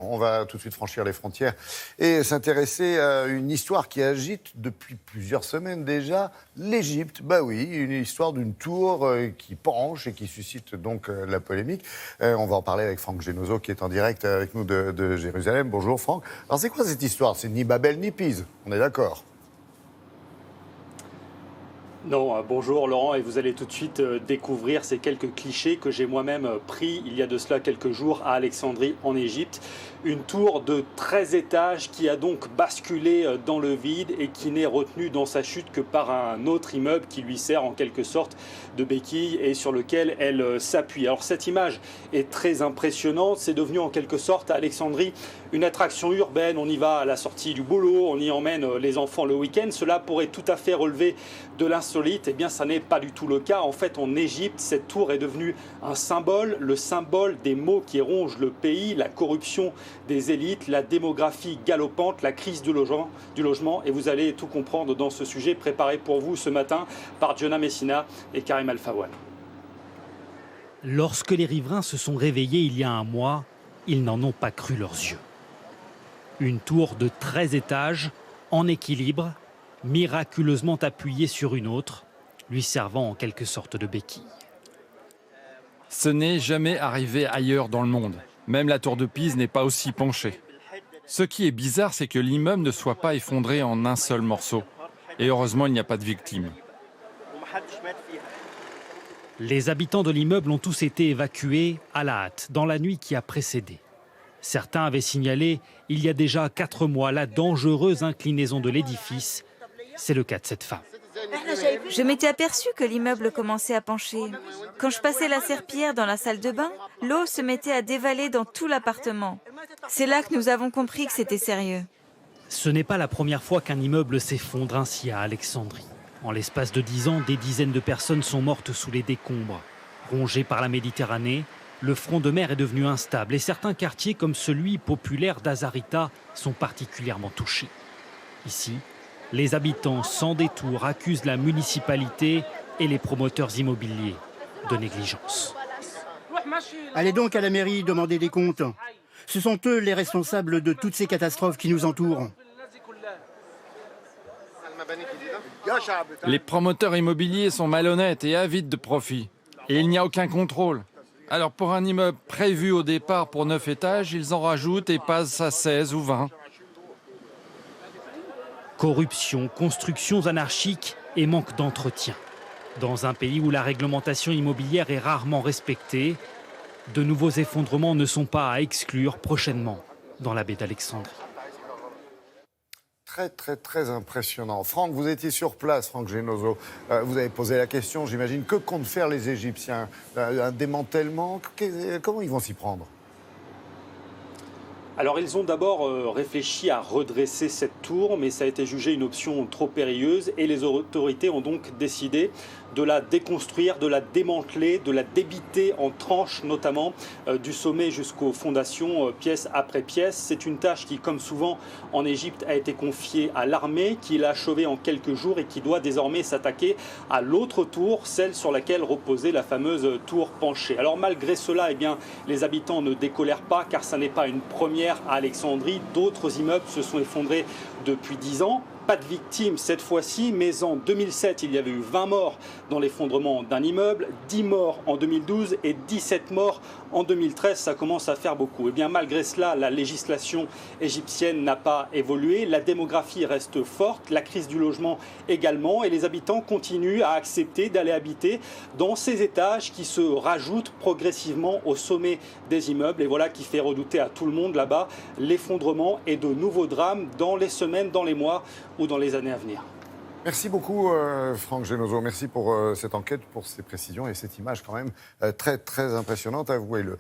on va tout de suite franchir les frontières et s'intéresser à une histoire qui agite depuis plusieurs semaines déjà l'Égypte. Bah oui, une histoire d'une tour qui penche et qui suscite donc la polémique. On va en parler avec Franck Genozo qui est en direct avec nous de Jérusalem. Bonjour Franck. Alors c'est quoi cette histoire? C'est ni Babel ni Pise, on est d'accord? Non, bonjour Laurent, et vous allez tout de suite découvrir ces quelques clichés que j'ai moi-même pris il y a de cela quelques jours à Alexandrie en Égypte. Une tour de 13 étages qui a donc basculé dans le vide et qui n'est retenue dans sa chute que par un autre immeuble qui lui sert en quelque sorte de béquille et sur lequel elle s'appuie. Alors cette image est très impressionnante, c'est devenu en quelque sorte à Alexandrie une attraction urbaine. On y va à la sortie du boulot, on y emmène les enfants le week-end. Cela pourrait tout à fait relever de l'insolite. Eh bien, ça n'est pas du tout le cas. En fait, en Égypte, cette tour est devenue un symbole, le symbole des maux qui rongent le pays, la corruption des élites, la démographie galopante, la crise du logement. Et vous allez tout comprendre dans ce sujet préparé pour vous ce matin par Giona Messina et Karim Al-Fawad. Lorsque les riverains se sont réveillés il y a un mois, ils n'en ont pas cru leurs yeux. Une tour de 13 étages, en équilibre, miraculeusement appuyée sur une autre, lui servant en quelque sorte de béquille. Ce n'est jamais arrivé ailleurs dans le monde. Même la tour de Pise n'est pas aussi penchée. Ce qui est bizarre, c'est que l'immeuble ne soit pas effondré en un seul morceau. Et heureusement, il n'y a pas de victimes. Les habitants de l'immeuble ont tous été évacués à la hâte, dans la nuit qui a précédé. Certains avaient signalé, il y a déjà 4 mois, la dangereuse inclinaison de l'édifice. C'est le cas de cette femme. Je m'étais aperçue que l'immeuble commençait à pencher. Quand je passais la serpillière dans la salle de bain, l'eau se mettait à dévaler dans tout l'appartement. C'est là que nous avons compris que c'était sérieux. Ce n'est pas la première fois qu'un immeuble s'effondre ainsi à Alexandrie. En l'espace de 10 ans, des dizaines de personnes sont mortes sous les décombres. Rongées par la Méditerranée, le front de mer est devenu instable et certains quartiers comme celui populaire d'Azarita sont particulièrement touchés. Ici, les habitants sans détour accusent la municipalité et les promoteurs immobiliers de négligence. Allez donc à la mairie demander des comptes. Ce sont eux les responsables de toutes ces catastrophes qui nous entourent. Les promoteurs immobiliers sont malhonnêtes et avides de profit. Et il n'y a aucun contrôle. Alors pour un immeuble prévu au départ pour 9 étages, ils en rajoutent et passent à 16 ou 20. Corruption, constructions anarchiques et manque d'entretien. Dans un pays où la réglementation immobilière est rarement respectée, de nouveaux effondrements ne sont pas à exclure prochainement dans la baie d'Alexandrie. Très impressionnant. Franck, vous étiez sur place, Franck Genozo. Vous avez posé la question, j'imagine. Que comptent faire les Égyptiens? Un démantèlement? Comment ils vont s'y prendre? Alors ils ont d'abord réfléchi à redresser cette tour, mais ça a été jugé une option trop périlleuse et les autorités ont donc décidé de la déconstruire, de la démanteler, de la débiter en tranches, notamment du sommet jusqu'aux fondations, pièce après pièce. C'est une tâche qui, comme souvent en Égypte, a été confiée à l'armée, qui l'a achevée en quelques jours et qui doit désormais s'attaquer à l'autre tour, celle sur laquelle reposait la fameuse tour penchée. Alors malgré cela, eh bien, les habitants ne décolèrent pas, car ça n'est pas une première à Alexandrie. D'autres immeubles se sont effondrés depuis 10 ans. Pas de victimes cette fois-ci, mais en 2007, il y avait eu 20 morts dans l'effondrement d'un immeuble, 10 morts en 2012 et 17 morts en 2013. Ça commence à faire beaucoup. Et bien malgré cela, la législation égyptienne n'a pas évolué. La démographie reste forte, la crise du logement également. Et les habitants continuent à accepter d'aller habiter dans ces étages qui se rajoutent progressivement au sommet des immeubles. Et voilà qui fait redouter à tout le monde là-bas l'effondrement et de nouveaux drames dans les semaines, dans les mois ou dans les années à venir. Merci beaucoup, Franck Genozo. Merci pour cette enquête, pour ces précisions et cette image quand même très impressionnante. Avouez-le.